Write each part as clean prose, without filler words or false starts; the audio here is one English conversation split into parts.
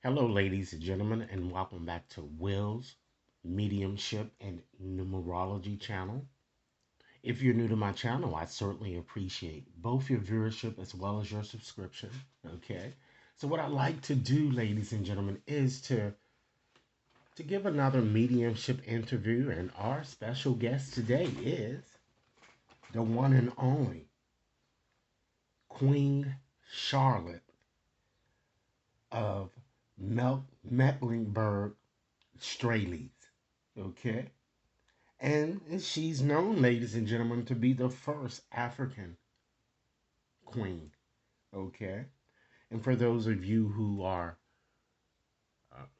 Hello, ladies and gentlemen, and welcome back to Will's Mediumship and Numerology channel. If you're new to my channel, I certainly appreciate both your viewership as well as your subscription. Okay, so what I like to do, ladies and gentlemen, is to give another mediumship interview, and our special guest today is the one and only Queen Charlotte of Mecklenburg-Strelitz. Okay. And she's known, ladies and gentlemen, to be the first African queen. Okay. And for those of you who are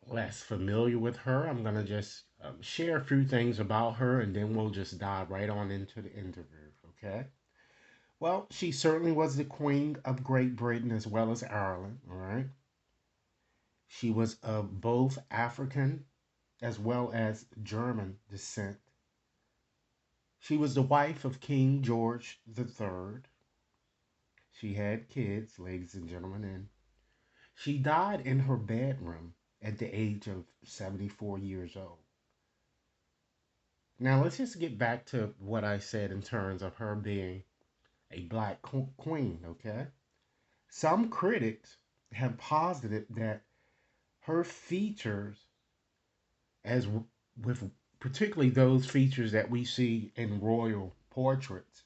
less familiar with her, I'm going to just share a few things about her and then we'll just dive right on into the interview. Okay. Well, she certainly was the queen of Great Britain as well as Ireland. All right. She was of both African as well as German descent. She was the wife of King George III. She had kids, ladies and gentlemen, and she died in her bedroom at the age of 74 years old. Now, let's just get back to what I said in terms of her being a black queen, okay? Some critics have posited that her features, as with particularly those features that we see in royal portraits,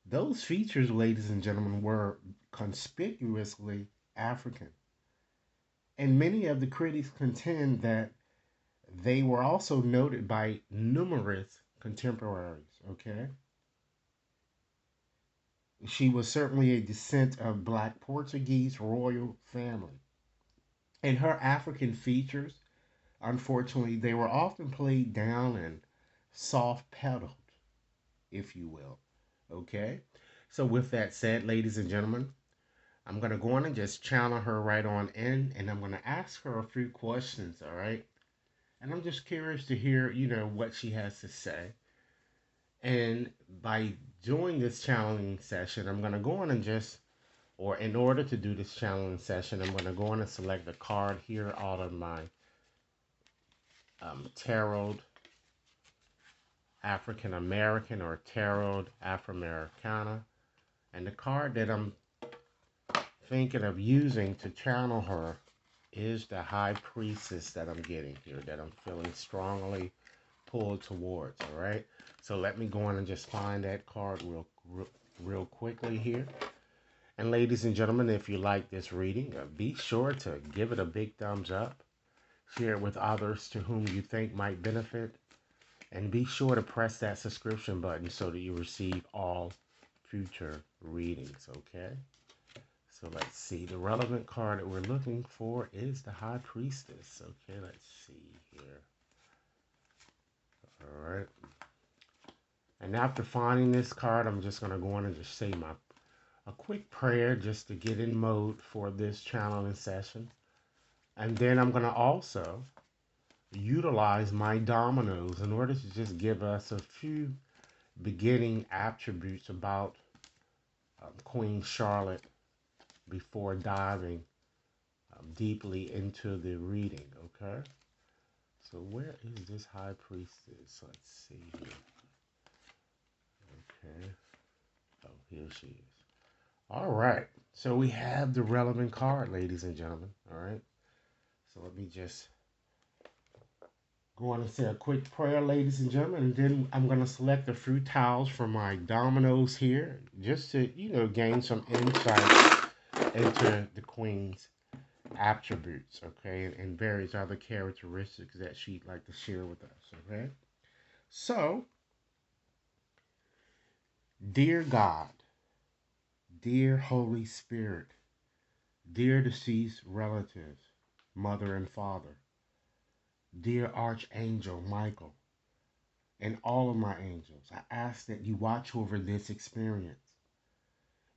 those features, ladies and gentlemen, were conspicuously African. And many of the critics contend that they were also noted by numerous contemporaries, okay? She was certainly a descent of black Portuguese royal family. And her African features, unfortunately, they were often played down and soft pedaled, if you will, okay? So with that said, ladies and gentlemen, I'm going to go on and just channel her right on in, and I'm going to ask her a few questions, all right? And I'm just curious to hear, what she has to say. And by doing this channeling session, I'm going to go on and or in order to do this channeling session, I'm going to go on and select a card here out of my Tarot African American or Tarot Afro-Americana. And the card that I'm thinking of using to channel her is the High Priestess that I'm getting here, that I'm feeling strongly pulled towards, all right? So let me go on and just find that card real quickly here. And ladies and gentlemen, if you like this reading, be sure to give it a big thumbs up, share it with others to whom you think might benefit, and be sure to press that subscription button so that you receive all future readings, okay? So let's see. The relevant card that we're looking for is the High Priestess. Okay, let's see here. All right. And after finding this card, I'm just going to go on and just say a quick prayer just to get in mode for this channeling session. And then I'm going to also utilize my dominoes in order to just give us a few beginning attributes about Queen Charlotte before diving deeply into the reading, okay? So where is this High Priestess? Let's see here. Okay. Oh, here she is. All right. So we have the relevant card, ladies and gentlemen. All right. So let me just go on and say a quick prayer, ladies and gentlemen, and then I'm going to select a few tiles from my dominoes here just to, gain some insight into the Queen's attributes, okay, and various other characteristics that she'd like to share with us, okay? So, dear God, dear Holy Spirit, dear deceased relatives, mother and father, dear Archangel Michael, and all of my angels, I ask that you watch over this experience,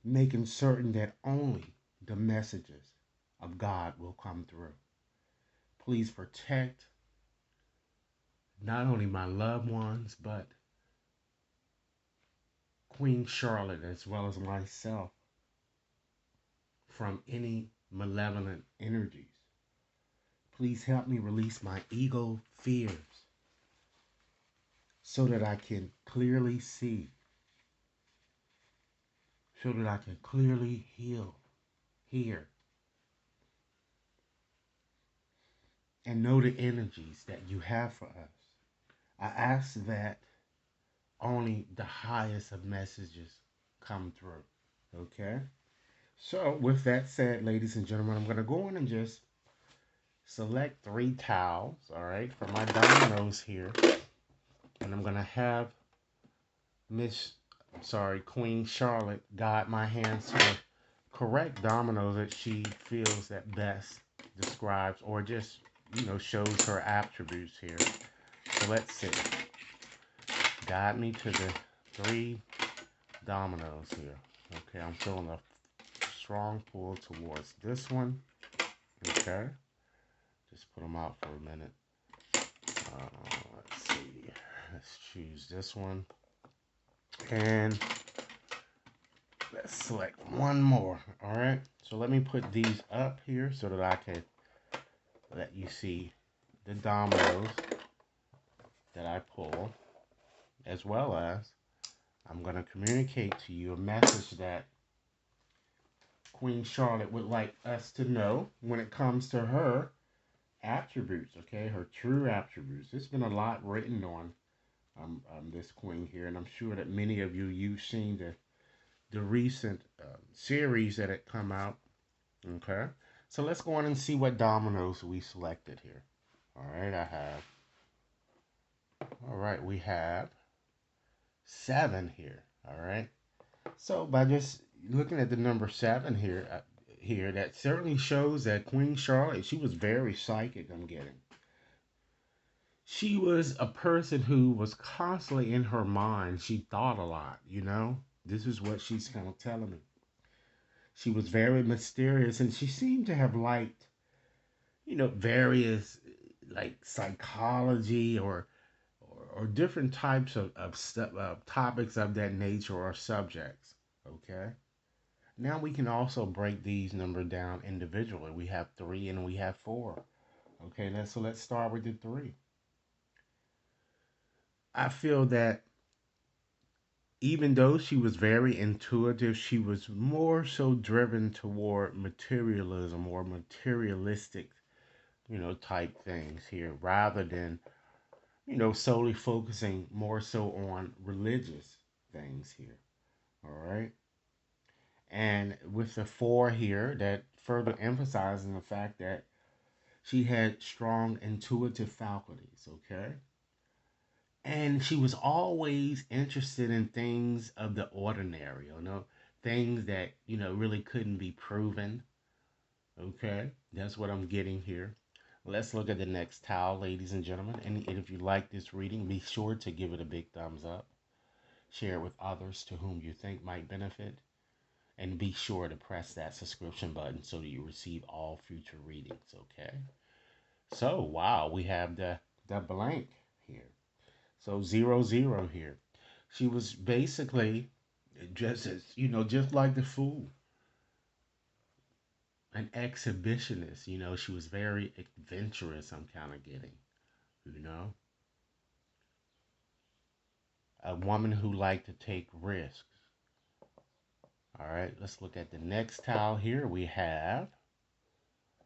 making certain that only the messages of God will come through. Please protect not only my loved ones, but Queen Charlotte as well as myself from any malevolent energies Please help me release my ego fears so that I can clearly see, so that I can clearly hear, and know the energies that you have for us. I ask that only the highest of messages come through. Okay? So, with that said, ladies and gentlemen, I'm going to go in and just select 3 towels, all right, for my dominoes here. And I'm going to have Queen Charlotte guide my hands to the correct domino that she feels that best describes or just, shows her attributes here. So let's see. Guide me to the 3 dominoes here. Okay, I'm feeling a strong pull towards this one. Okay, just put them out for a minute. Let's see. Let's choose this one. And let's select one more. All right, so let me put these up here so that I can let you see the dominoes that I pull, as well as I'm going to communicate to you a message that Queen Charlotte would like us to know when it comes to her attributes, okay, her true attributes. There's been a lot written on this queen here, and I'm sure that many of you've seen the recent series that had come out, okay? So let's go on and see what dominoes we selected here. All right, we have 7 here, all right? So by just looking at the number 7 here, that certainly shows that Queen Charlotte, she was very psychic, I'm getting. She was a person who was constantly in her mind. She thought a lot, This is what she's kind of telling me. She was very mysterious, and she seemed to have liked, various like psychology or different types of topics of that nature or subjects. Okay. Now we can also break these numbers down individually. We have 3 and we have 4. Okay, let's start with the 3. I feel that even though she was very intuitive, she was more so driven toward materialism or materialistic, type things here, rather than, solely focusing more so on religious things here. All right. And with the 4 here, that further emphasizing the fact that she had strong intuitive faculties, okay? And she was always interested in things of the ordinary, things that, really couldn't be proven, okay? That's what I'm getting here. Let's look at the next towel, ladies and gentlemen. And if you like this reading, be sure to give it a big thumbs up. Share it with others to whom you think might benefit. And be sure to press that subscription button so that you receive all future readings, okay? So, wow, we have the blank here. So 0, 0 here. She was basically just as, just like the Fool, an exhibitionist. She was very adventurous, I'm kind of getting, you know, a woman who liked to take risks. All right, let's look at the next tile here. We have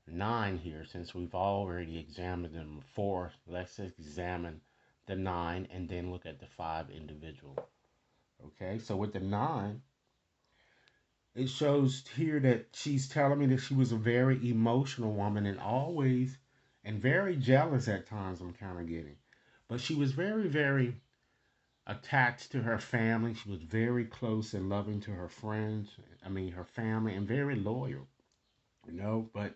9 here. Since we've already examined them 4, let's examine the 9 and then look at the 5 individual. Okay, so with the 9, it shows here that she's telling me that she was a very emotional woman and always, and very jealous at times, I'm kind of getting. But she was very, very attached to her family. She was very close and loving to her friends, her family, and very loyal, But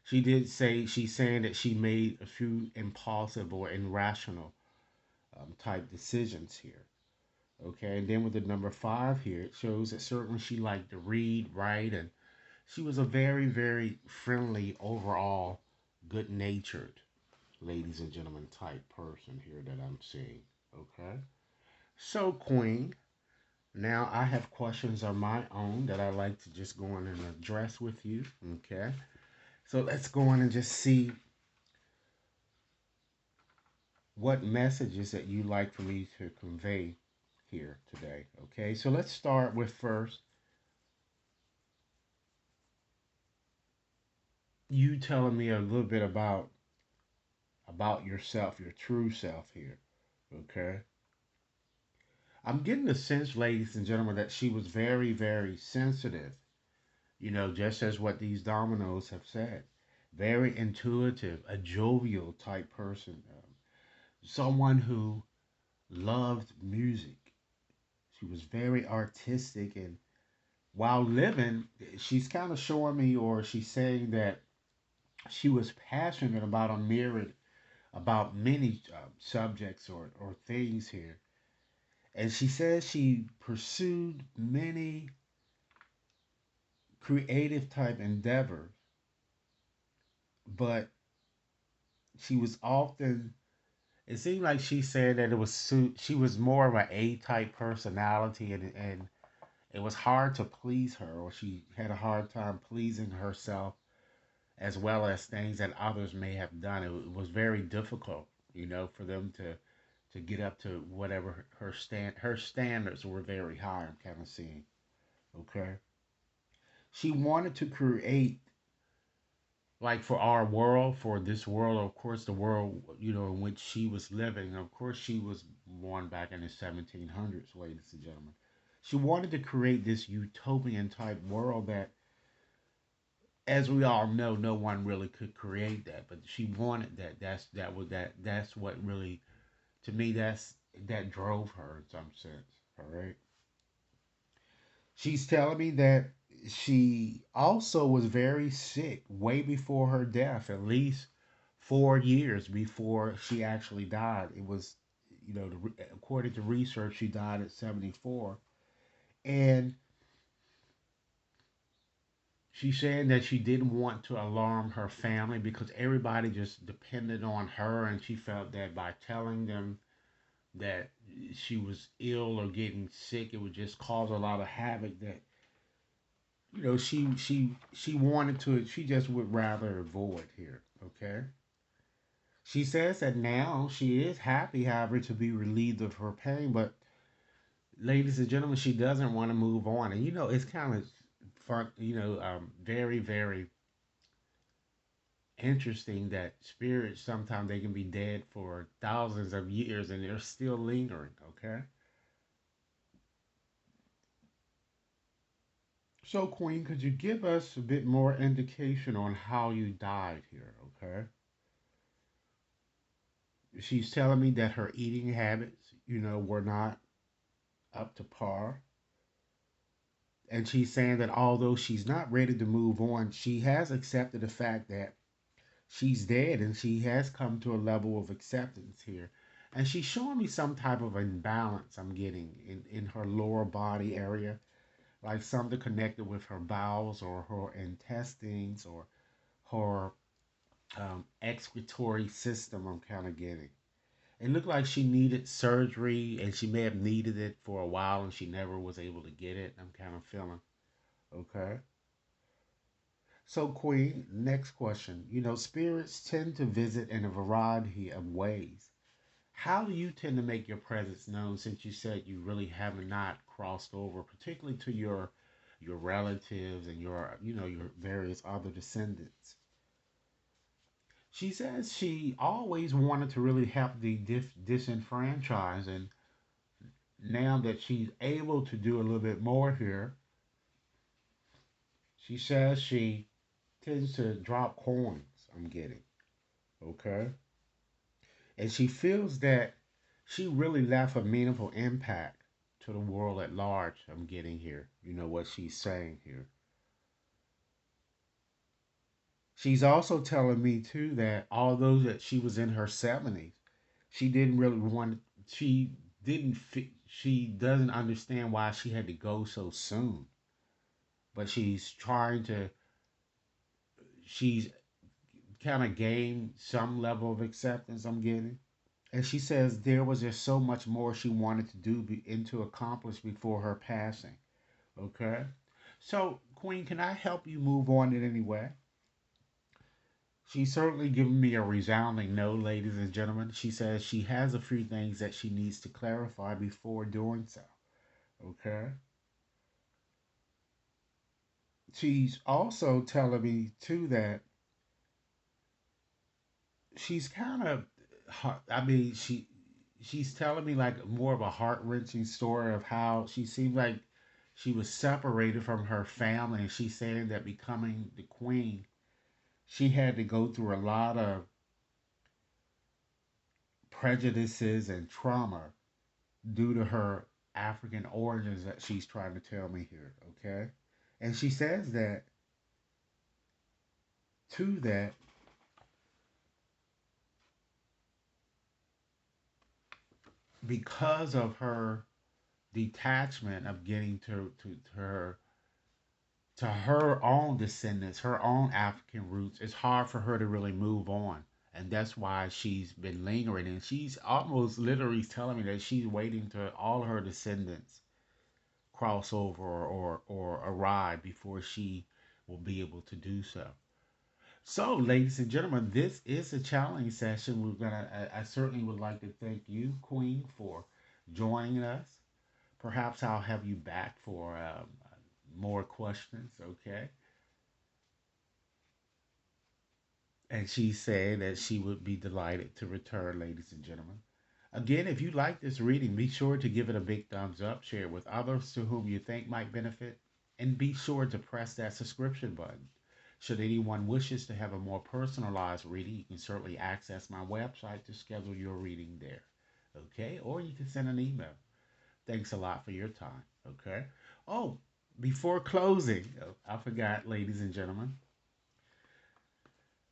she did say, she's saying that she made a few impulsive or irrational type decisions here. Okay, and then with the number 5 here, it shows that certainly she liked to read, write, and she was a very, very friendly, overall, good-natured, ladies and gentlemen, type person here that I'm seeing. Okay, so Queen, now I have questions of my own that I like to just go on and address with you. Okay, so let's go on and just see what messages that you like for me to convey here today. Okay, so let's start with first you telling me a little bit about yourself, your true self here. Okay, I'm getting the sense, ladies and gentlemen, that she was very, very sensitive. You know, just as what these dominoes have said, very intuitive, a jovial type person, someone who loved music. She was very artistic, and while living, she's kind of showing me, or she's saying that she was passionate about a myriad, about many subjects or things here. And she says she pursued many creative type endeavors, but she was often, it seemed like she said that she was more of an A type personality, and it was hard to please her, or she had a hard time pleasing herself as well as things that others may have done. It was very difficult, you know, for them to get up to whatever her standards were very high. I'm kind of seeing. Okay, she wanted to create, like, for our world, for this world, of course, the world, you know, in which she was living. Of course, she was born back in the 1700s, ladies and gentlemen. She wanted to create this utopian type world that, as we all know, no one really could create that, but she wanted that. That's what really, to me, that drove her in some sense. All right. She's telling me that she also was very sick way before her death, at least 4 years before she actually died. It was, you know, according to research, she died at 74. And she's saying that she didn't want to alarm her family because everybody just depended on her, and she felt that by telling them that she was ill or getting sick, it would just cause a lot of havoc. That, you know, she wanted to. She just would rather avoid here. Okay. She says that now she is happy, however, to be relieved of her pain, but ladies and gentlemen, she doesn't want to move on. And you know, it's kind of fun. You know, very, very interesting that spirits sometimes they can be dead for thousands of years and they're still lingering. Okay. So, Queen, could you give us a bit more indication on how you died here? Okay. She's telling me that her eating habits, you know, were not up to par. And she's saying that although she's not ready to move on, she has accepted the fact that she's dead, and she has come to a level of acceptance here. And she's showing me some type of imbalance I'm getting in her lower body area, like something connected with her bowels or her intestines or her excretory system. I'm kind of getting. It looked like she needed surgery, and she may have needed it for a while and she never was able to get it. I'm kind of feeling. Okay. So, Queen, next question. You know, spirits tend to visit in a variety of ways. How do you tend to make your presence known, since you said you really have not crossed over, particularly to your relatives and your, you know, your various other descendants? She says she always wanted to really help the disenfranchised, and now that she's able to do a little bit more here, she says she tends to drop coins. I'm getting. Okay. And she feels that she really left a meaningful impact to the world at large. I'm getting here. You know what she's saying here. She's also telling me too that although that she was in her 70s, she didn't really want. She didn't. She doesn't understand why she had to go so soon. But she's trying to. She's kind of gained some level of acceptance. I'm getting. And she says there was just so much more she wanted to do and to accomplish before her passing. Okay? So, Queen, can I help you move on in any way? She's certainly given me a resounding no, ladies and gentlemen. She says she has a few things that she needs to clarify before doing so. Okay. She's also telling me too that she's kind of, I mean, she's telling me like more of a heart wrenching story of how she seemed like she was separated from her family, and she's saying that becoming the queen, she had to go through a lot of prejudices and trauma due to her African origins that she's trying to tell me here. Okay, and she says that to that because of her detachment of getting to her own descendants, her own African roots, it's hard for her to really move on. And that's why she's been lingering. And she's almost literally telling me that she's waiting to all her descendants cross over or arrive before she will be able to do so. So, ladies and gentlemen, this is a challenge session. I certainly would like to thank you, Queen, for joining us. Perhaps I'll have you back for more questions, okay? And she said that she would be delighted to return, ladies and gentlemen. Again, if you like this reading, be sure to give it a big thumbs up, share it with others to whom you think might benefit, and be sure to press that subscription button. Should anyone wishes to have a more personalized reading, you can certainly access my website to schedule your reading there. Okay? Or you can send an email. Thanks a lot for your time. Okay? Oh, before closing, I forgot, ladies and gentlemen,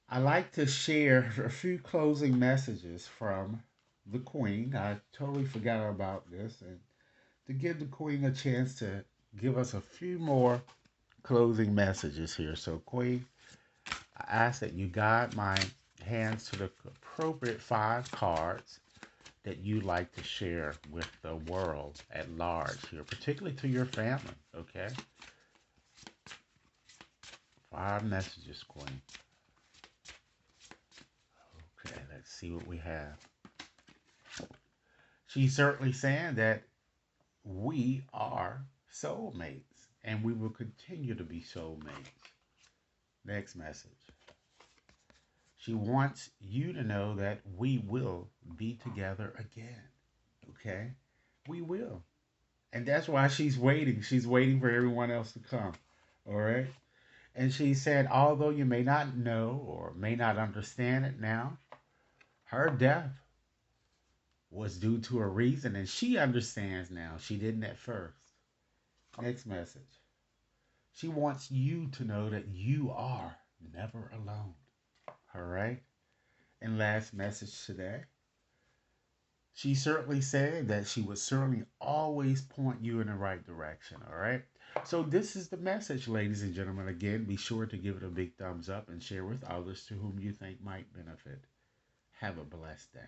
I like to share a few closing messages from the Queen. I totally forgot about this, and to give the Queen a chance to give us a few more closing messages here. So, Queen, I ask that you guide my hands to the appropriate 5 cards that you like to share with the world at large here, particularly to your family. Okay? 5 messages, Queen. Okay, let's see what we have. She's certainly saying that we are soulmates and we will continue to be soulmates. Next message. She wants you to know that we will be together again. Okay? We will. And that's why she's waiting. She's waiting for everyone else to come. All right? And she said, although you may not know or may not understand it now, her death was due to a reason, and she understands now. She didn't at first. Next message. She wants you to know that you are never alone. All right? And last message today. She certainly said that she would certainly always point you in the right direction. All right? So, this is the message, ladies and gentlemen. Again, be sure to give it a big thumbs up and share with others to whom you think might benefit. Have a blessed day.